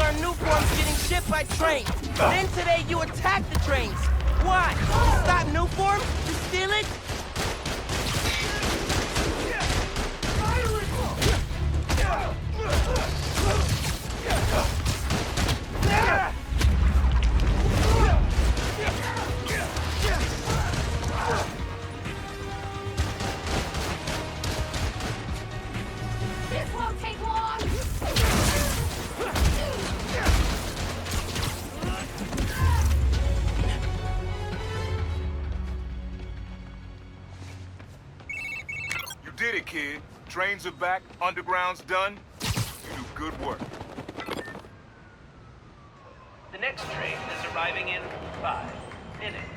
learned Nuform's getting shipped by train. Then today you attacked the trains. Why? To stop Nuform? To steal it? This won't take long! You did it, kid. Trains are back, underground's done. You do good work. The next train is arriving in 5 minutes.